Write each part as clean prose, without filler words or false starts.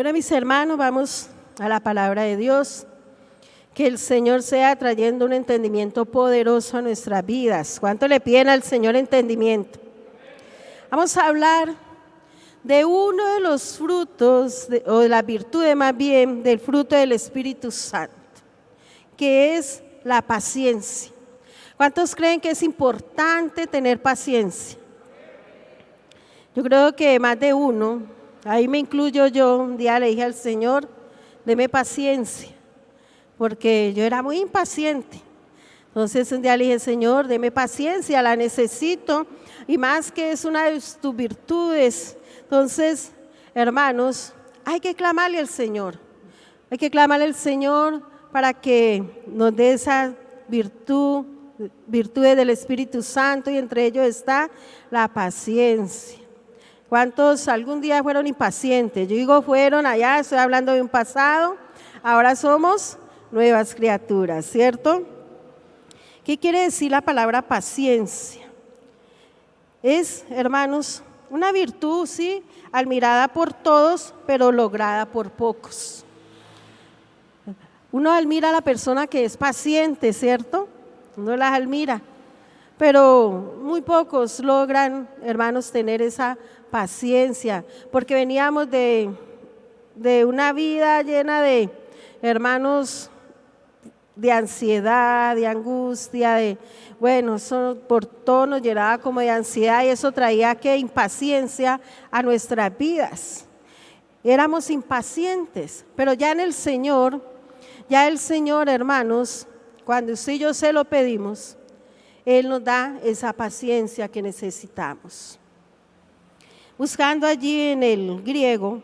Bueno, mis hermanos, vamos a la palabra de Dios. Que el Señor sea trayendo un entendimiento poderoso a nuestras vidas. ¿Cuánto le piden al Señor entendimiento? Vamos a hablar de uno de los frutos, o de las virtudes más bien, del fruto del Espíritu Santo, que es la paciencia. ¿Cuántos creen que es importante tener paciencia? Yo creo que más de uno, ahí me incluyo yo. Un día le dije al Señor, deme paciencia, porque yo era muy impaciente. Entonces un día le dije, Señor, deme paciencia, la necesito, y más que es una de tus virtudes. Entonces, hermanos, hay que clamarle al Señor. Hay que clamarle al Señor para que nos dé esa virtudes del Espíritu Santo, y entre ellos está la paciencia. ¿Cuántos algún día fueron impacientes? Yo digo fueron, allá estoy hablando de un pasado, ahora somos nuevas criaturas, ¿cierto? ¿Qué quiere decir la palabra paciencia? Es, hermanos, una virtud, sí, admirada por todos, pero lograda por pocos. Uno admira a la persona que es paciente, ¿cierto? Uno las admira, pero muy pocos logran, hermanos, tener esa paciencia, porque veníamos de una vida llena de, hermanos, de ansiedad, de angustia, eso por todo nos llenaba como de ansiedad, y eso traía que impaciencia a nuestras vidas. Éramos impacientes, pero ya en el Señor, hermanos, cuando usted y yo se lo pedimos, Él nos da esa paciencia que necesitamos. Buscando allí en el griego,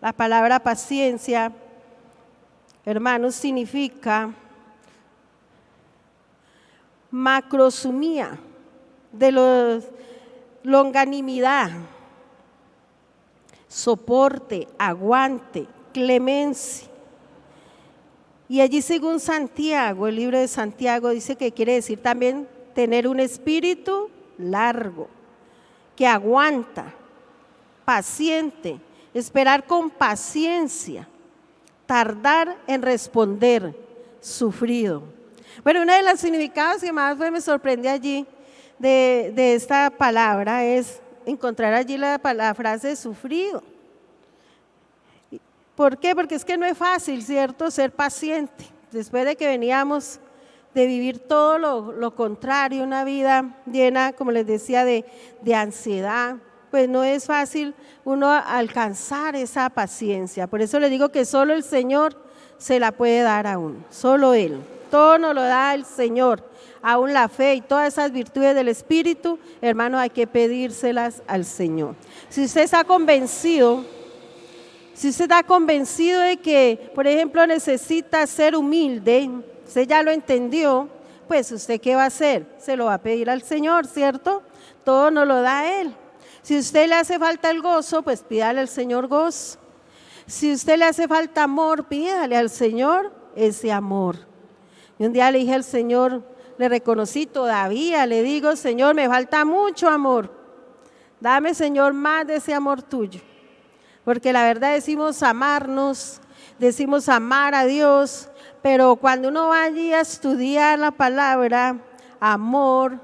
la palabra paciencia, hermanos, significa macrosumía, de longanimidad, soporte, aguante, clemencia. Y allí, según Santiago, el libro de Santiago dice que quiere decir también tener un espíritu largo, que aguanta, paciente, esperar con paciencia, tardar en responder, sufrido. Bueno, uno de los significados que más me sorprendió allí de esta palabra es encontrar allí la frase sufrido. ¿Por qué? Porque es que no es fácil, ¿cierto?, ser paciente. Después de que veníamos de vivir todo lo contrario, una vida llena, como les decía, de ansiedad, pues no es fácil uno alcanzar esa paciencia. Por eso le digo que solo el Señor se la puede dar a uno, solo Él. Todo nos lo da el Señor, aún la fe y todas esas virtudes del Espíritu, hermano, hay que pedírselas al Señor. Si usted está convencido de que, por ejemplo, necesita ser humilde, usted ya lo entendió, pues usted ¿qué va a hacer? Se lo va a pedir al Señor, ¿cierto? Todo nos lo da Él. Si a usted le hace falta el gozo, pues pídale al Señor gozo. Si a usted le hace falta amor, pídale al Señor ese amor. Y un día le dije al Señor, le reconocí todavía, le digo, Señor, me falta mucho amor. Dame, Señor, más de ese amor tuyo. Porque la verdad decimos amarnos, decimos amar a Dios, pero cuando uno va allí a estudiar la palabra amor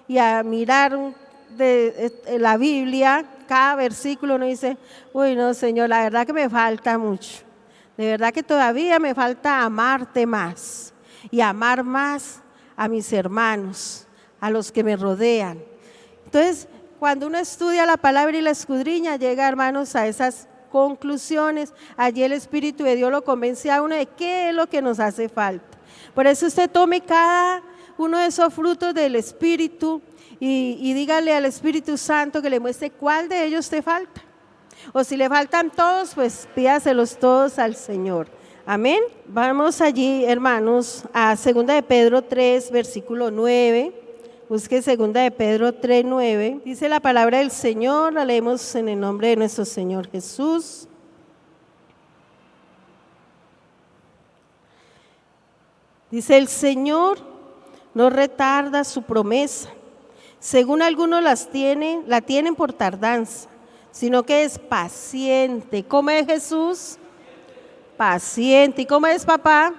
y a mirar de la Biblia, cada versículo uno dice, uy no, Señor, la verdad que me falta mucho, de verdad que todavía me falta amarte más y amar más a mis hermanos, a los que me rodean. Entonces, cuando uno estudia la palabra y la escudriña, llega, hermanos, a esas conclusiones. Allí el Espíritu de Dios lo convence a uno de qué es lo que nos hace falta. Por eso usted tome cada uno de esos frutos del Espíritu y dígale al Espíritu Santo que le muestre cuál de ellos te falta. O si le faltan todos, pues pídaselos todos al Señor. Amén. Vamos allí, hermanos, a 2 de Pedro 3, versículo 9. Busque 2 de Pedro 3, 9. Dice la palabra del Señor, la leemos en el nombre de nuestro Señor Jesús. Dice, el Señor no retarda su promesa, según algunos la tienen por tardanza, sino que es paciente. ¿Cómo es Jesús? paciente. ¿Y cómo es, papá?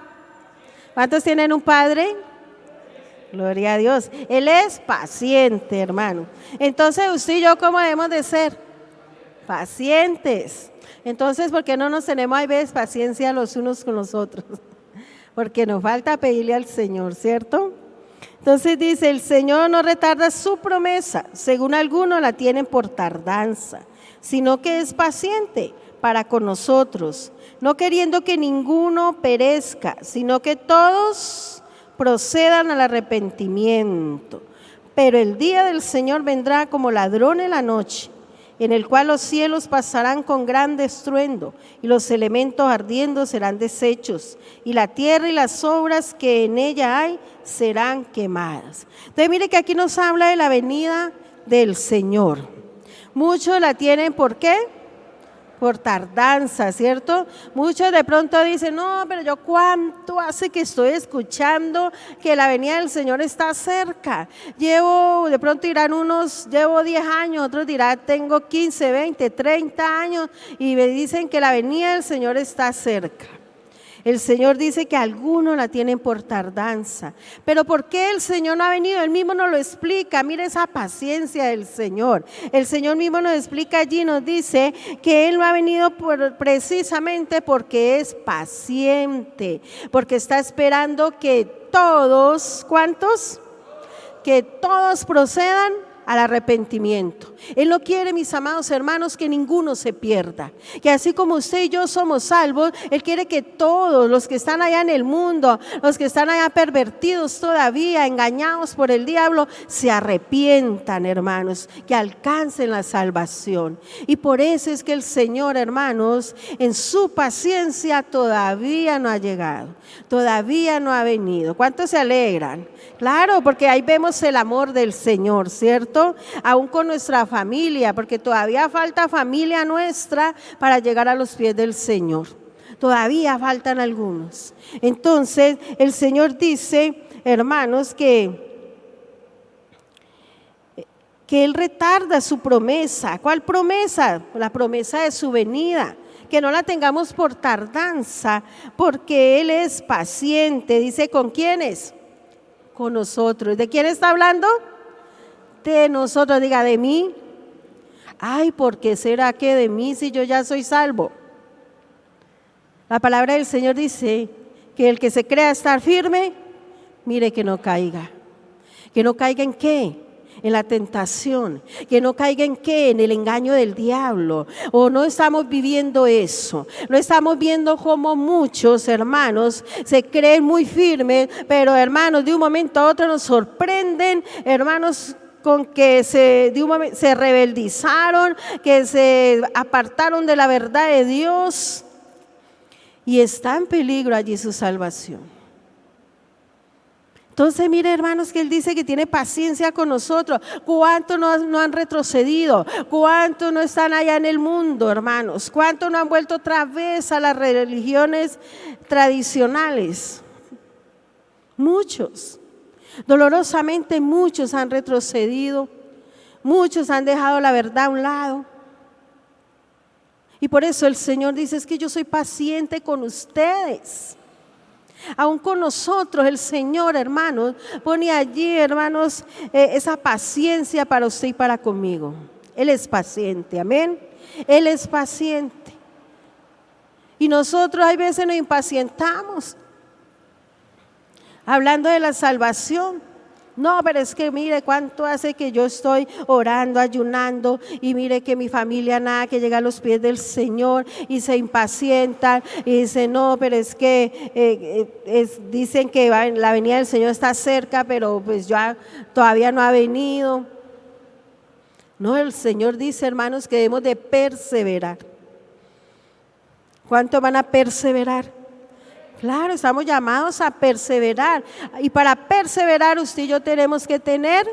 ¿Cuántos tienen un padre? Gloria a Dios. Él es paciente, hermano. Entonces, usted y yo, ¿cómo debemos de ser? Pacientes. Entonces, ¿por qué no nos tenemos a veces paciencia los unos con los otros? Porque nos falta pedirle al Señor, ¿cierto? Entonces dice, el Señor no retarda su promesa, según algunos la tienen por tardanza, sino que es paciente para con nosotros, no queriendo que ninguno perezca, sino que todos procedan al arrepentimiento. Pero el día del Señor vendrá como ladrón en la noche, en el cual los cielos pasarán con gran estruendo, y los elementos ardiendo serán deshechos, y la tierra y las obras que en ella hay serán quemadas. Entonces mire que aquí nos habla de la venida del Señor. Muchos la tienen, ¿por qué? Por tardanza, ¿cierto? Muchos de pronto dicen, no, pero yo cuánto hace que estoy escuchando que la venida del Señor está cerca. De pronto dirán unos, llevo 10 años, otros dirán, tengo 15, 20, 30 años y me dicen que la venida del Señor está cerca. El Señor dice que algunos la tienen por tardanza. Pero ¿por qué el Señor no ha venido? Él mismo nos lo explica. Mire esa paciencia del Señor. El Señor mismo nos explica allí, nos dice que Él no ha venido precisamente porque es paciente. Porque está esperando que todos, ¿cuántos? Que todos procedan al arrepentimiento. Él no quiere, mis amados hermanos, que ninguno se pierda. Que así como usted y yo somos salvos, Él quiere que todos los que están allá en el mundo, los que están allá pervertidos todavía, engañados por el diablo, se arrepientan, hermanos, que alcancen la salvación. Y por eso es que el Señor, hermanos, en su paciencia todavía no ha llegado, todavía no ha venido. ¿Cuántos se alegran? Claro, porque ahí vemos el amor del Señor, ¿cierto? Aún con nuestra familia, porque todavía falta familia nuestra para llegar a los pies del Señor. Todavía faltan algunos. Entonces, el Señor dice, hermanos, que Él retarda su promesa. ¿Cuál promesa? La promesa de su venida. Que no la tengamos por tardanza, porque Él es paciente. Dice, ¿con quiénes? Con nosotros. ¿De quién está hablando? De nosotros. Diga, de mí. Ay, ¿por qué será que de mí si yo ya soy salvo? La palabra del Señor dice que el que se crea estar firme, mire que no caiga. ¿Que no caiga en qué? En la tentación. ¿Que no caiga en qué? En el engaño del diablo. O no estamos viviendo eso. No estamos viendo como muchos hermanos se creen muy firmes, pero hermanos de un momento a otro nos sorprenden, hermanos, con que se rebeldizaron, que se apartaron de la verdad de Dios y está en peligro allí su salvación. Entonces, mire, hermanos, que Él dice que tiene paciencia con nosotros. ¿Cuántos no han retrocedido? ¿Cuántos no están allá en el mundo, hermanos? ¿Cuántos no han vuelto otra vez a las religiones tradicionales? Muchos. Dolorosamente muchos han retrocedido. Muchos han dejado la verdad a un lado. Y por eso el Señor dice, es que yo soy paciente con ustedes. Aún con nosotros el Señor, hermanos, pone allí, hermanos, esa paciencia para usted y para conmigo. Él es paciente, amén. Él es paciente. Y nosotros hay veces nos impacientamos. Hablando de la salvación. No, pero es que mire cuánto hace que yo estoy orando, ayunando y mire que mi familia nada que llega a los pies del Señor y se impacientan y dicen no, pero es que dicen que la venida del Señor está cerca, pero pues ya todavía no ha venido. No, el Señor dice, hermanos, que debemos de perseverar. ¿Cuánto van a perseverar? Claro, estamos llamados a perseverar y para perseverar usted y yo tenemos que tener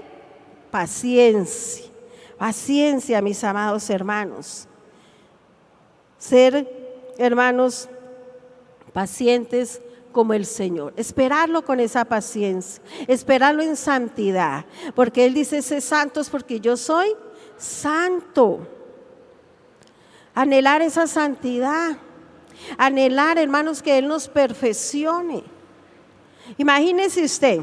paciencia, paciencia, mis amados hermanos. Ser, hermanos, pacientes como el Señor, esperarlo con esa paciencia, esperarlo en santidad, porque Él dice, sé santos porque yo soy santo. Anhelar esa santidad. Anhelar, hermanos, que Él nos perfeccione. Imagínese usted,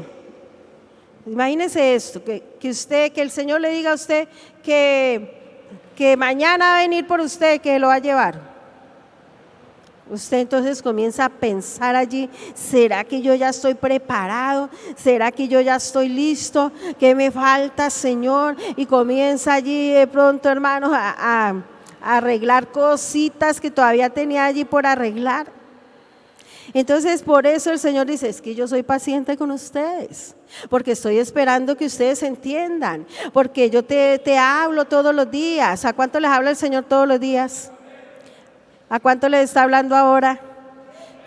imagínese esto, que el Señor le diga a usted que mañana va a venir por usted, que lo va a llevar. Usted entonces comienza a pensar allí, ¿será que yo ya estoy preparado? ¿Será que yo ya estoy listo? ¿Qué me falta, Señor? Y comienza allí de pronto, hermanos, a arreglar cositas que todavía tenía allí por arreglar. Entonces por eso el Señor dice, es que yo soy paciente con ustedes, porque estoy esperando que ustedes entiendan, porque yo te hablo todos los días. ¿A cuánto les habla el Señor todos los días? ¿A cuánto les está hablando ahora?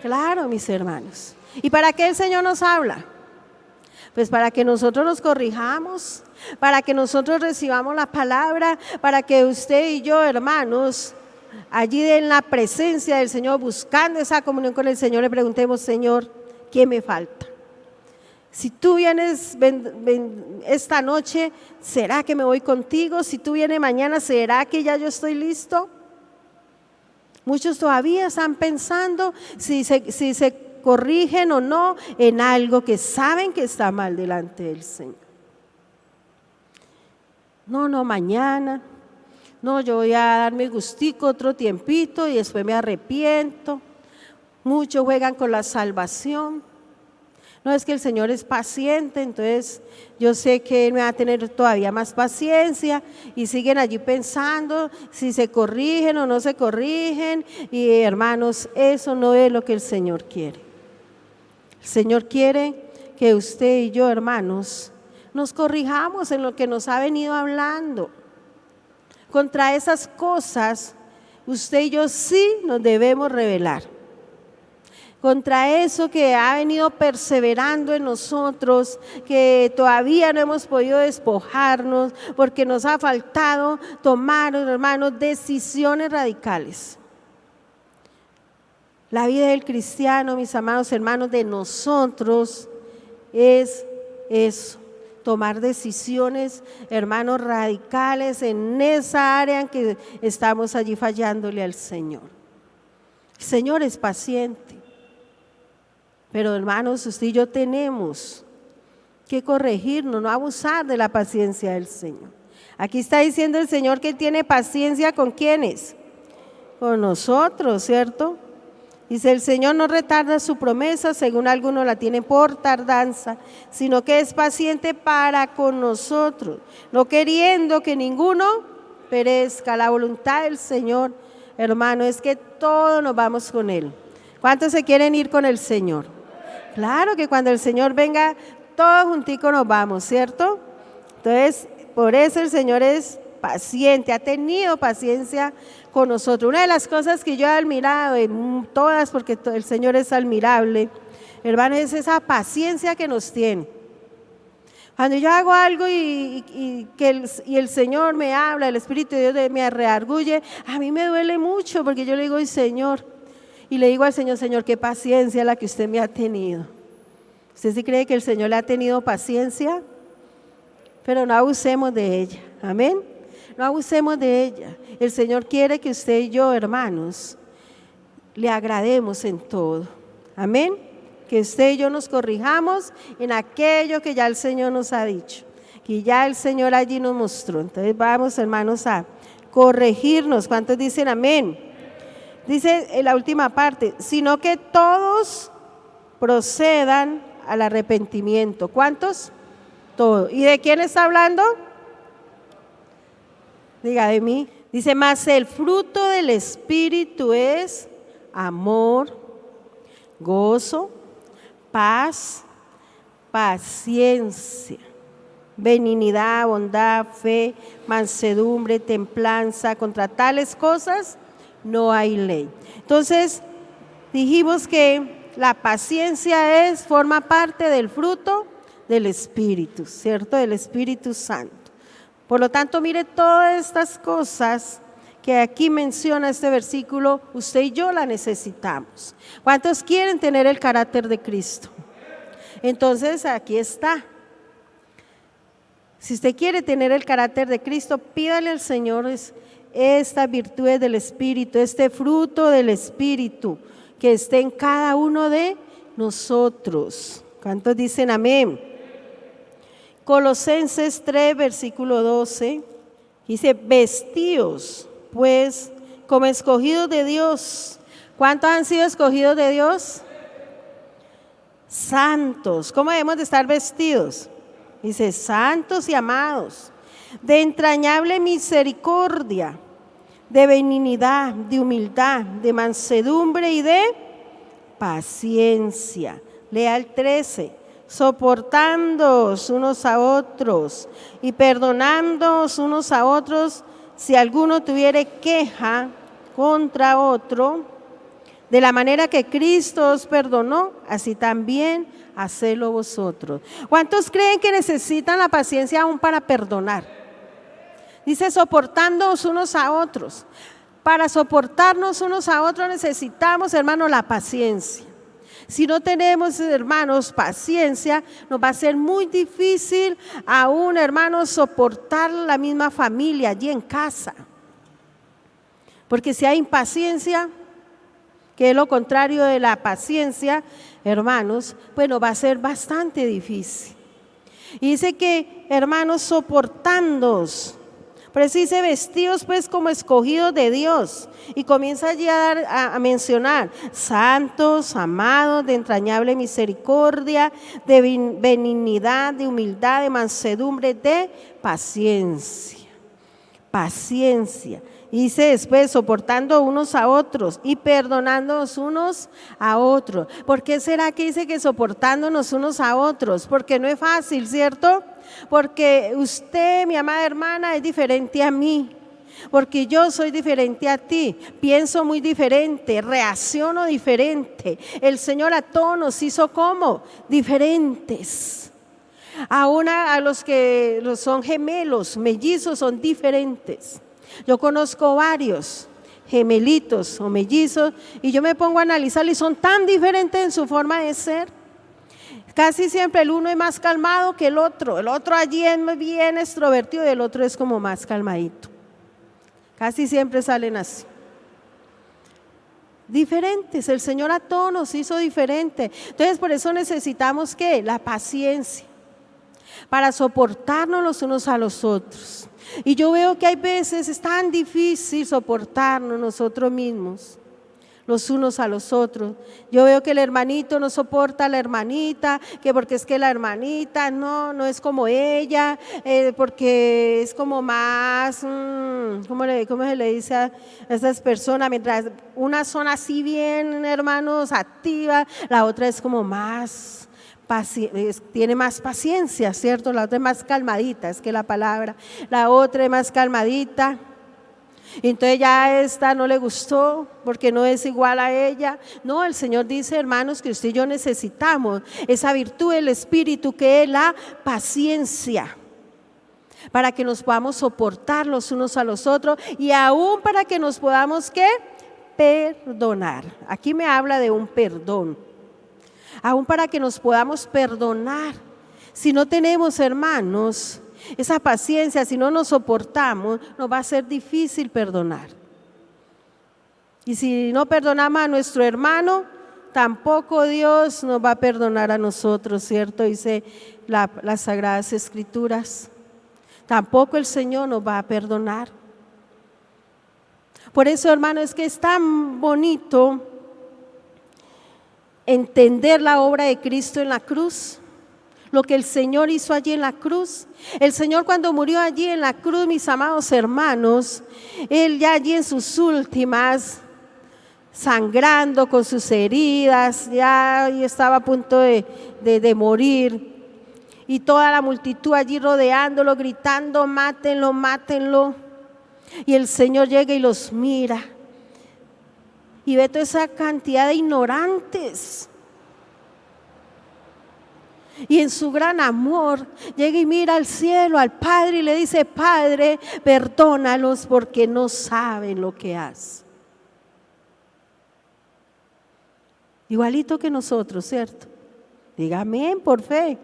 Claro, mis hermanos. ¿Y para qué el Señor nos habla? Pues para que nosotros nos corrijamos, para que nosotros recibamos la palabra, para que usted y yo, hermanos, allí en la presencia del Señor, buscando esa comunión con el Señor, le preguntemos, Señor, ¿qué me falta? Si tú vienes esta noche, ¿será que me voy contigo? Si tú vienes mañana, ¿será que ya yo estoy listo? Muchos todavía están pensando si se corrigen o no en algo que saben que está mal delante del Señor. No, mañana. No, yo voy a darme gustico otro tiempito y después me arrepiento. Muchos juegan con la salvación. No, es que el Señor es paciente, entonces yo sé que Él me va a tener todavía más paciencia, y siguen allí pensando si se corrigen o no se corrigen. Y hermanos, eso no es lo que el Señor quiere. El Señor quiere que usted y yo, hermanos, nos corrijamos en lo que nos ha venido hablando. Contra esas cosas, usted y yo sí nos debemos rebelar. Contra eso que ha venido perseverando en nosotros, que todavía no hemos podido despojarnos, porque nos ha faltado tomar, hermanos, decisiones radicales. La vida del cristiano, mis amados hermanos, de nosotros es eso, tomar decisiones, hermanos, radicales en esa área en que estamos allí fallándole al Señor. El Señor es paciente. Pero hermanos, usted y yo tenemos que corregirnos, no abusar de la paciencia del Señor. Aquí está diciendo el Señor que tiene paciencia ¿con quiénes? Con nosotros, ¿cierto? Dice, el Señor no retarda su promesa, según algunos la tienen por tardanza, sino que es paciente para con nosotros, no queriendo que ninguno perezca. La voluntad del Señor, hermano, es que todos nos vamos con Él. ¿Cuántos se quieren ir con el Señor? Claro que cuando el Señor venga, todos junticos nos vamos, ¿cierto? Entonces, por eso el Señor es paciente, ha tenido paciencia con nosotros. Una de las cosas que yo he admirado en todas, porque el Señor es admirable, hermano, es esa paciencia que nos tiene. Cuando yo hago algo y el Señor me habla, el Espíritu de Dios me redarguye, a mí me duele mucho, porque yo le digo, Señor, y le digo al Señor, Señor, qué paciencia la que usted me ha tenido. ¿Usted sí cree que el Señor le ha tenido paciencia? Pero no abusemos de ella, amén. No abusemos de ella. El Señor quiere que usted y yo, hermanos, le agrademos en todo, amén. Que usted y yo nos corrijamos en aquello que ya el Señor nos ha dicho, que ya el Señor allí nos mostró. Entonces vamos, hermanos, a corregirnos. ¿Cuántos dicen amén? Dice en la última parte, sino que todos procedan al arrepentimiento. ¿Cuántos? Todos. ¿Y de quién está hablando? Diga, de mí. Dice, mas el fruto del Espíritu es amor, gozo, paz, paciencia, benignidad, bondad, fe, mansedumbre, templanza. Contra tales cosas no hay ley. Entonces, dijimos que la paciencia forma parte del fruto del Espíritu, ¿cierto? Del Espíritu Santo. Por lo tanto, mire, todas estas cosas que aquí menciona este versículo, usted y yo la necesitamos. ¿Cuántos quieren tener el carácter de Cristo? Entonces, aquí está. Si usted quiere tener el carácter de Cristo, pídale al Señor estas virtudes del Espíritu, este fruto del Espíritu que esté en cada uno de nosotros. ¿Cuántos dicen amén? Colosenses 3, versículo 12, dice, vestíos pues como escogidos de Dios. ¿Cuántos han sido escogidos de Dios? Santos. ¿Cómo debemos de estar vestidos? Dice, santos y amados, de entrañable misericordia, de benignidad, de humildad, de mansedumbre y de paciencia. Lea el 13, soportándoos unos a otros y perdonándoos unos a otros si alguno tuviere queja contra otro, de la manera que Cristo os perdonó, así también hacedlo vosotros. ¿Cuántos creen que necesitan la paciencia aún para perdonar? Dice, soportándoos unos a otros. Para soportarnos unos a otros necesitamos, hermanos, la paciencia. Si no tenemos, hermanos, paciencia, nos va a ser muy difícil aún, hermanos, soportar la misma familia allí en casa. Porque si hay impaciencia, que es lo contrario de la paciencia, hermanos, bueno, va a ser bastante difícil. Y dice que, hermanos, soportándoos. Por eso dice, vestidos pues como escogidos de Dios. Y comienza allí a mencionar, santos, amados, de entrañable misericordia, de benignidad, de humildad, de mansedumbre, de paciencia. Paciencia. Y dice después, soportando unos a otros y perdonándonos unos a otros. ¿Por qué será que dice que soportándonos unos a otros? Porque no es fácil, ¿cierto? Porque usted, mi amada hermana, es diferente a mí. Porque yo soy diferente a ti, pienso muy diferente, reacciono diferente. El Señor a todos nos hizo como diferentes. Aún a los que son gemelos, mellizos, son diferentes. Yo conozco varios gemelitos o mellizos y yo me pongo a analizar y son tan diferentes en su forma de ser. Casi siempre el uno es más calmado que el otro allí es bien extrovertido y el otro es como más calmadito. Casi siempre salen así. Diferentes, el Señor a todos nos hizo diferentes. Entonces por eso necesitamos ¿qué? La paciencia para soportarnos los unos a los otros. Y yo veo que hay veces es tan difícil soportarnos nosotros mismos, los unos a los otros. Yo veo que el hermanito no soporta a la hermanita, que porque es que la hermanita no es como ella, porque es como más, ¿cómo se le dice a esas personas? Mientras unas son así bien, hermanos, activas, la otra es como más tiene más paciencia, ¿cierto? La otra es más calmadita, es que la palabra, la otra es más calmadita. Entonces ya esta no le gustó porque no es igual a ella. No, el Señor dice, hermanos, que usted y yo necesitamos esa virtud del Espíritu que es la paciencia, para que nos podamos soportar los unos a los otros y aún para que nos podamos ¿qué? Perdonar. Aquí me habla de un perdón. Aún para que nos podamos perdonar. Si no tenemos, hermanos, esa paciencia, si no nos soportamos, nos va a ser difícil perdonar. Y si no perdonamos a nuestro hermano, tampoco Dios nos va a perdonar a nosotros, ¿cierto? Dice las Sagradas Escrituras. Tampoco el Señor nos va a perdonar. Por eso, hermano, es que es tan bonito entender la obra de Cristo en la cruz, lo que el Señor hizo allí en la cruz. El Señor cuando murió allí en la cruz, mis amados hermanos, Él ya allí en sus últimas, sangrando con sus heridas, ya estaba a punto de morir, y toda la multitud allí rodeándolo, gritando, mátenlo, mátenlo, y el Señor llega y los mira, y ve toda esa cantidad de ignorantes. Y en su gran amor llega y mira al cielo, al Padre, y le dice, Padre, perdónalos porque no saben lo que hacen. Igualito que nosotros, ¿cierto? Diga amén por fe.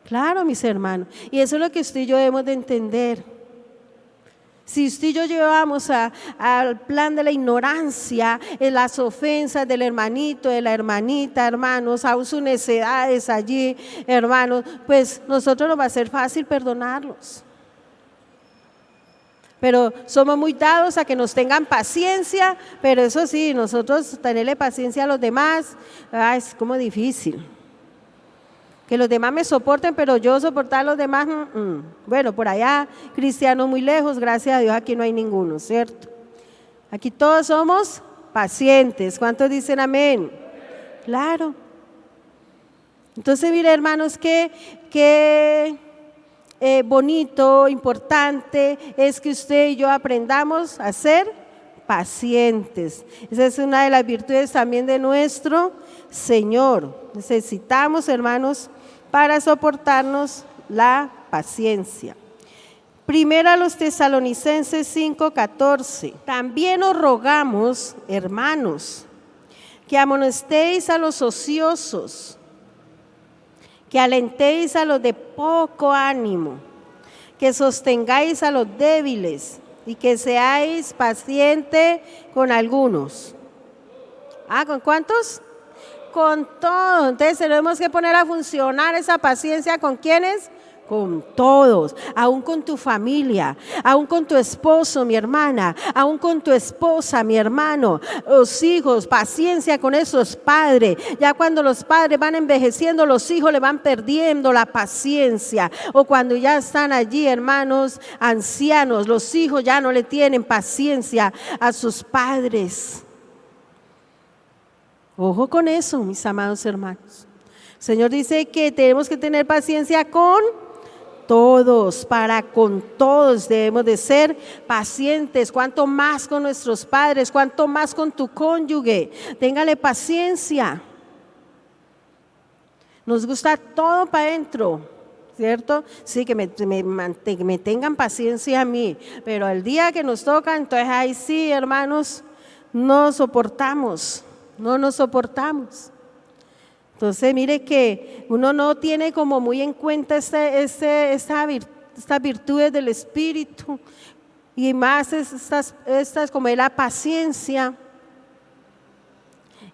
Claro, mis hermanos. Y eso es lo que usted y yo debemos de entender. Si usted y yo llevamos al plan de la ignorancia, en las ofensas del hermanito, de la hermanita, hermanos, aún sus necedades allí, hermanos, pues nosotros nos va a ser fácil perdonarlos. Pero somos muy dados a que nos tengan paciencia, pero eso sí, nosotros tenerle paciencia a los demás, es como difícil. Que los demás me soporten, pero yo soportar a los demás, bueno, por allá, cristianos muy lejos, gracias a Dios aquí no hay ninguno, ¿cierto? Aquí todos somos pacientes. ¿Cuántos dicen amén? Claro. Entonces, mire, hermanos, qué bonito, importante es que usted y yo aprendamos a ser pacientes. Esa es una de las virtudes también de nuestro Señor. Necesitamos, hermanos, para soportarnos la paciencia. Primera a los Tesalonicenses 5:14. También os rogamos, hermanos, que amonestéis a los ociosos, que alentéis a los de poco ánimo, que sostengáis a los débiles y que seáis pacientes con algunos. ¿Con cuántos? Con todos. Entonces tenemos que poner a funcionar esa paciencia. ¿Con quiénes? Con todos, aún con tu familia, aún con tu esposo, mi hermana, aún con tu esposa, mi hermano, los hijos, paciencia con esos padres. Ya cuando los padres van envejeciendo, los hijos le van perdiendo la paciencia, o cuando ya están allí, hermanos, ancianos, los hijos ya no le tienen paciencia a sus padres. Ojo con eso, mis amados hermanos. El Señor dice que tenemos que tener paciencia con todos, con todos debemos de ser pacientes. Cuanto más con nuestros padres, cuanto más con tu cónyuge, téngale paciencia. Nos gusta todo para adentro, ¿cierto? Sí, que me tengan paciencia a mí, pero el día que nos toca, entonces ahí sí, hermanos, no nos soportamos. Entonces mire que uno no tiene como muy en cuenta estas virtudes del Espíritu, y más estas como es la paciencia,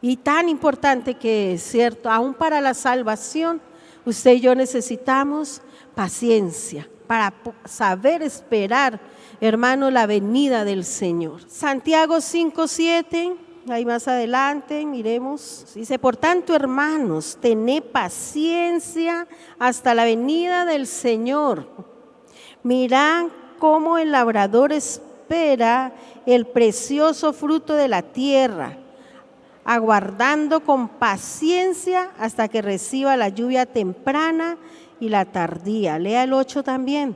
y tan importante que es, ¿cierto? Aún para la salvación, usted y yo necesitamos paciencia para saber esperar, hermano, la venida del Señor. Santiago 5:7. Ahí más adelante, miremos. Dice, por tanto, hermanos, tened paciencia hasta la venida del Señor. Mirad cómo el labrador espera el precioso fruto de la tierra, aguardando con paciencia hasta que reciba la lluvia temprana y la tardía. Lea el 8 también.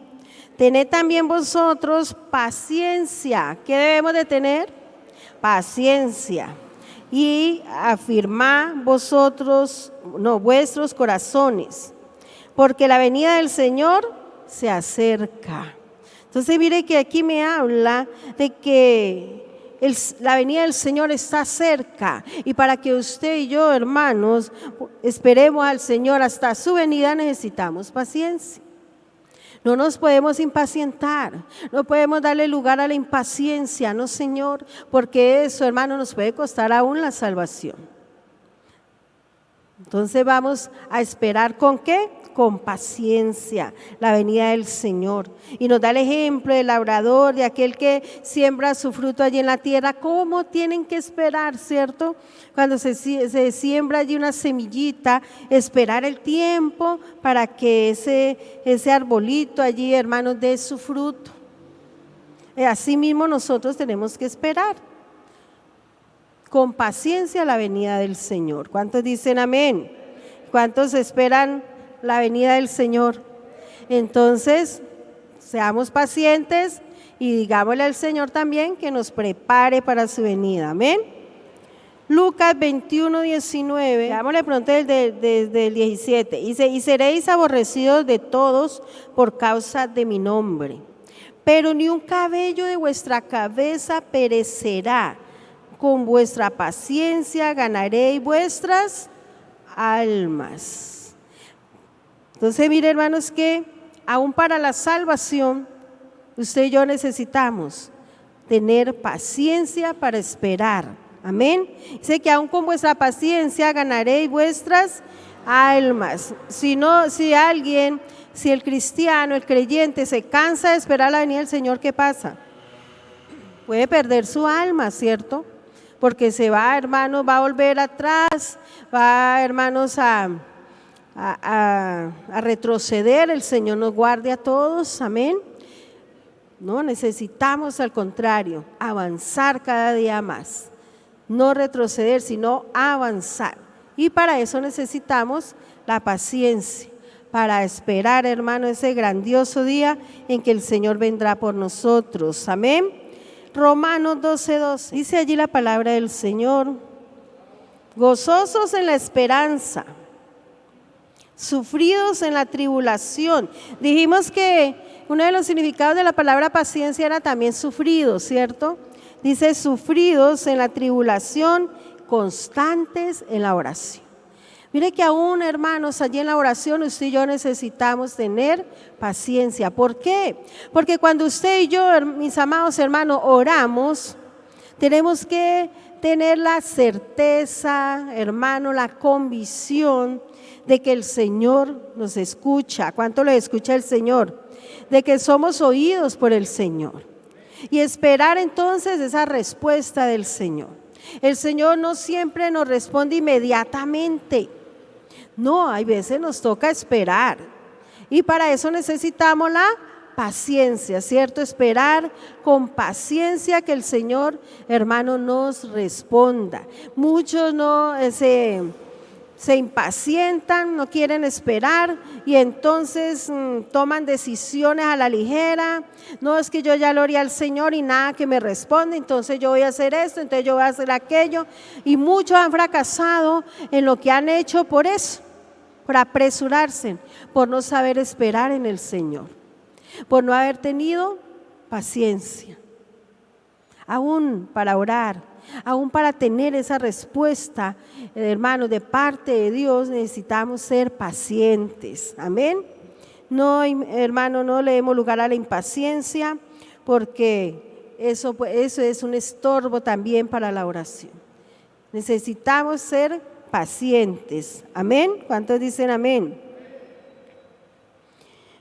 Tened también vosotros paciencia. ¿Qué debemos de tener? Paciencia, y afirmad vuestros corazones, porque la venida del Señor se acerca. Entonces mire que aquí me habla de que la venida del Señor está cerca, y para que usted y yo, hermanos, esperemos al Señor hasta su venida, necesitamos paciencia. No nos podemos impacientar, no podemos darle lugar a la impaciencia, no, Señor, porque eso, hermano, nos puede costar aún la salvación. Entonces vamos a esperar ¿con qué? Con paciencia la venida del Señor. Y nos da el ejemplo del labrador, de aquel que siembra su fruto allí en la tierra. ¿Cómo tienen que esperar, cierto? Cuando se siembra allí una semillita, esperar el tiempo para que ese arbolito allí, hermanos, dé su fruto. Así mismo nosotros tenemos que esperar con paciencia la venida del Señor. ¿Cuántos dicen amén? ¿Cuántos esperan la venida del Señor? Entonces, seamos pacientes y digámosle al Señor también que nos prepare para su venida. Amén. Lucas 21:19, digámosle pronto desde el 17. Dice, y seréis aborrecidos de todos por causa de mi nombre, pero ni un cabello de vuestra cabeza perecerá. Con vuestra paciencia ganaréis vuestras almas. Entonces, mire, hermanos, que aún para la salvación Usted y yo necesitamos tener paciencia para esperar. Amén. Dice que aún con vuestra paciencia ganaréis vuestras almas. Si el cristiano, el creyente se cansa de esperar la venida del Señor, ¿qué pasa? Puede perder su alma, ¿cierto? Porque se va, hermanos, va a volver atrás, va, hermanos, a retroceder. El Señor nos guarde a todos, amén. No, necesitamos al contrario, avanzar cada día más, no retroceder, sino avanzar. Y para eso necesitamos la paciencia, para esperar, hermano, ese grandioso día en que el Señor vendrá por nosotros, amén. Romanos 12:12, dice allí la palabra del Señor: gozosos en la esperanza, sufridos en la tribulación. Dijimos que uno de los significados de la palabra paciencia era también sufridos, ¿cierto? Dice sufridos en la tribulación, constantes en la oración. Mire que aún, hermanos, allí en la oración usted y yo necesitamos tener paciencia. ¿Por qué? Porque cuando usted y yo, mis amados hermanos, oramos, tenemos que tener la certeza, hermano, la convicción de que el Señor nos escucha. ¿Cuánto lo escucha el Señor? De que somos oídos por el Señor. Y esperar entonces esa respuesta del Señor. El Señor no siempre nos responde inmediatamente. No, hay veces nos toca esperar. Y para eso necesitamos la paciencia, ¿cierto? Esperar con paciencia que el Señor, hermano, nos responda. Muchos no se impacientan, no quieren esperar y entonces toman decisiones a la ligera. No, es que yo ya le oré al Señor y nada que me responde, entonces yo voy a hacer esto, entonces yo voy a hacer aquello. Y muchos han fracasado en lo que han hecho por eso, por apresurarse, por no saber esperar en el Señor, por no haber tenido paciencia, aún para orar, aún para tener esa respuesta, hermanos, de parte de Dios necesitamos ser pacientes, amén. No, hermano, no le demos lugar a la impaciencia, porque eso es un estorbo también para la oración. Necesitamos ser pacientes, amén. ¿Cuántos dicen amén?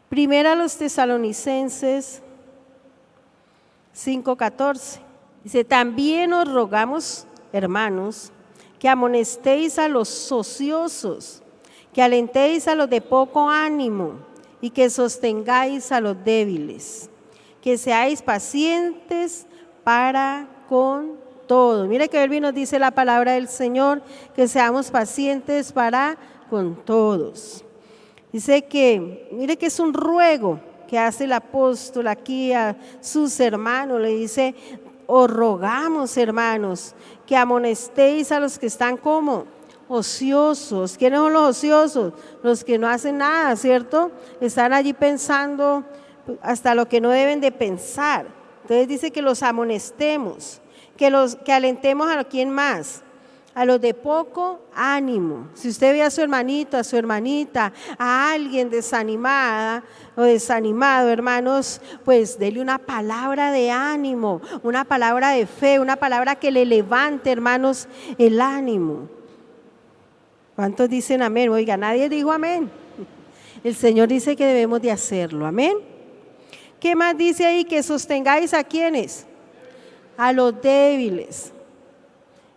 Primera a los Tesalonicenses 5:14. Dice, también os rogamos, hermanos, que amonestéis a los ociosos, que alentéis a los de poco ánimo y que sostengáis a los débiles, que seáis pacientes para con todos. Mire que Elvi nos dice la palabra del Señor, que seamos pacientes para con todos. Dice que, mire que es un ruego que hace el apóstol aquí a sus hermanos, le dice, os rogamos, hermanos, que amonestéis a los que están como ociosos. ¿Quiénes son los ociosos? Los que no hacen nada, ¿cierto? Están allí pensando hasta lo que no deben de pensar. Entonces dice que los amonestemos, que alentemos a quién más, a los de poco ánimo. Si usted ve a su hermanito, a su hermanita, a alguien desanimada o desanimado, hermanos, pues dele una palabra de ánimo, una palabra de fe, una palabra que le levante, hermanos, el ánimo. ¿Cuántos dicen amén? Oiga, nadie dijo amén. El Señor dice que debemos de hacerlo, amén. ¿Qué más dice ahí? Que sostengáis a quienes, a los débiles.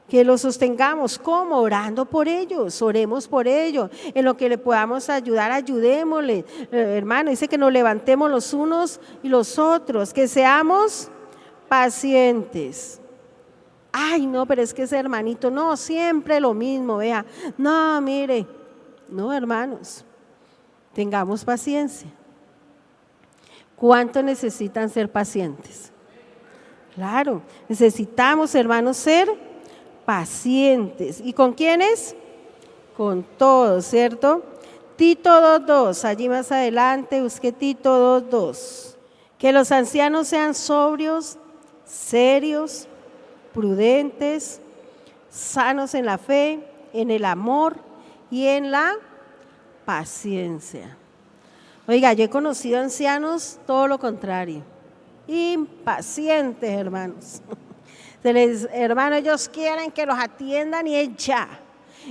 Que los sostengamos, ¿cómo? Orando por ellos, oremos por ellos, en lo que le podamos ayudar, ayudémosle, hermano, dice que nos levantemos los unos y los otros, que seamos pacientes. Ay, no, pero es que ese hermanito, no, siempre lo mismo, vea, no, mire, no, hermanos, tengamos paciencia. ¿Cuánto necesitan ser pacientes? Claro, necesitamos, hermanos, ser pacientes. ¿Y con quiénes? Con todos, ¿cierto? Tito 2:2, allí más adelante busqué Tito 2:2. Que los ancianos sean sobrios, serios, prudentes, sanos en la fe, en el amor y en la paciencia. Oiga, yo he conocido ancianos todo lo contrario. impacientes, hermanos. Hermanos, ellos quieren que los atiendan y es ya.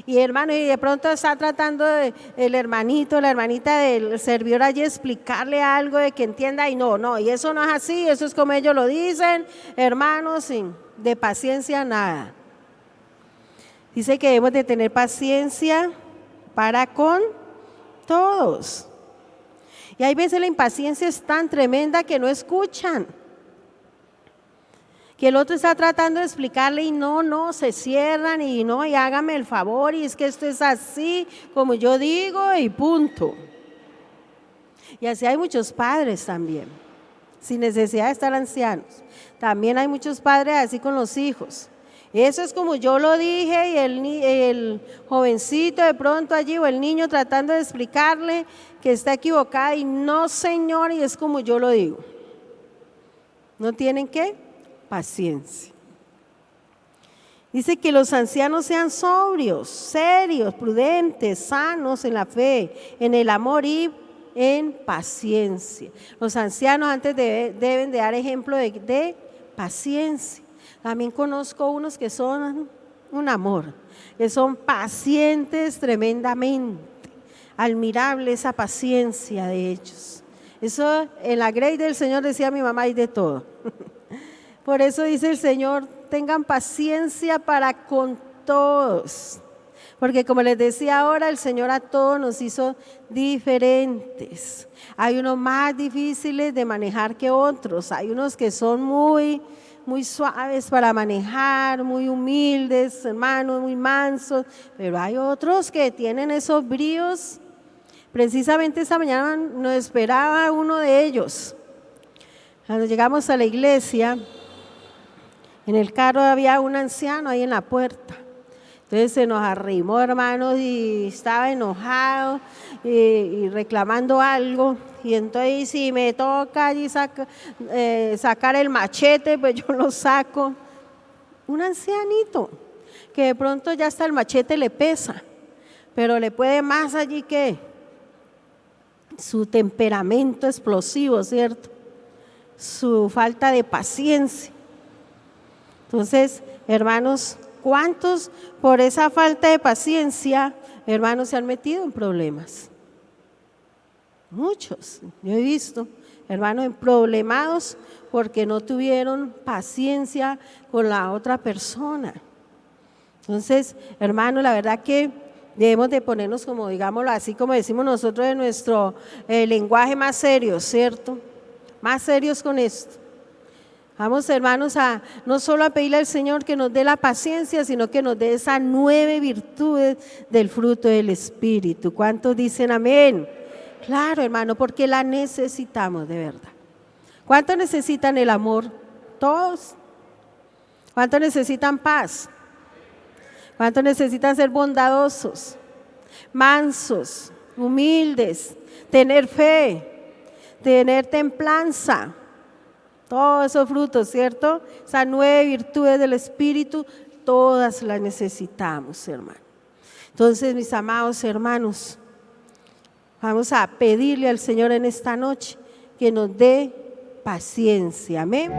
Y hermano, y de pronto está tratando el hermanito, la hermanita del servidor allí explicarle algo de que entienda y no, y eso no es así, eso es como ellos lo dicen, hermanos, de paciencia nada. Dice que debemos de tener paciencia para con todos. Y hay veces la impaciencia es tan tremenda que no escuchan. Que el otro está tratando de explicarle y no, se cierran y no, y hágame el favor, y es que esto es así, como yo digo, y punto. Y así hay muchos padres también, sin necesidad de estar ancianos. También hay muchos padres así con los hijos. Eso es como yo lo dije, y el jovencito de pronto allí, o el niño tratando de explicarle que está equivocada, y no, señor, y es como yo lo digo. ¿No tienen qué? Paciencia. Dice que los ancianos sean sobrios, serios, prudentes, sanos en la fe, en el amor y en paciencia. Los ancianos antes deben de dar ejemplo de paciencia. También conozco unos que son un amor, que son pacientes tremendamente. Admirable esa paciencia de ellos. Eso en la grey del Señor decía mi mamá, y de todo. Por eso dice el Señor, tengan paciencia para con todos. Porque como les decía ahora, el Señor a todos nos hizo diferentes. Hay unos más difíciles de manejar que otros. Hay unos que son muy suaves para manejar, muy humildes, hermanos, muy mansos. Pero hay otros que tienen esos bríos. Precisamente esta mañana nos esperaba uno de ellos. Cuando llegamos a la iglesia, en el carro había un anciano ahí en la puerta. Entonces se nos arrimó, hermanos, y estaba enojado y reclamando algo. Y entonces si me toca allí sacar el machete, pues yo lo saco. Un ancianito, que de pronto ya hasta el machete le pesa, pero le puede más allí que su temperamento explosivo, ¿cierto? Su falta de paciencia. Entonces, hermanos, ¿cuántos por esa falta de paciencia, hermanos, se han metido en problemas? Muchos, yo he visto hermanos problemados porque no tuvieron paciencia con la otra persona. Entonces, hermanos, la verdad que debemos de ponernos, como digámoslo así, como decimos nosotros en nuestro lenguaje, más serios, ¿cierto? Más serios con esto. Vamos, hermanos, no solo a pedirle al Señor que nos dé la paciencia, sino que nos dé esas 9 virtudes del fruto del Espíritu. ¿Cuántos dicen amén? Claro, hermano, porque la necesitamos de verdad. ¿Cuántos necesitan el amor? Todos. ¿Cuántos necesitan paz? ¿Cuántos necesitan ser bondadosos, mansos, humildes, tener fe, tener templanza? Todos esos frutos, ¿cierto? Esas 9 virtudes del Espíritu, todas las necesitamos, hermano. Entonces, mis amados hermanos, vamos a pedirle al Señor en esta noche que nos dé paciencia. Amén.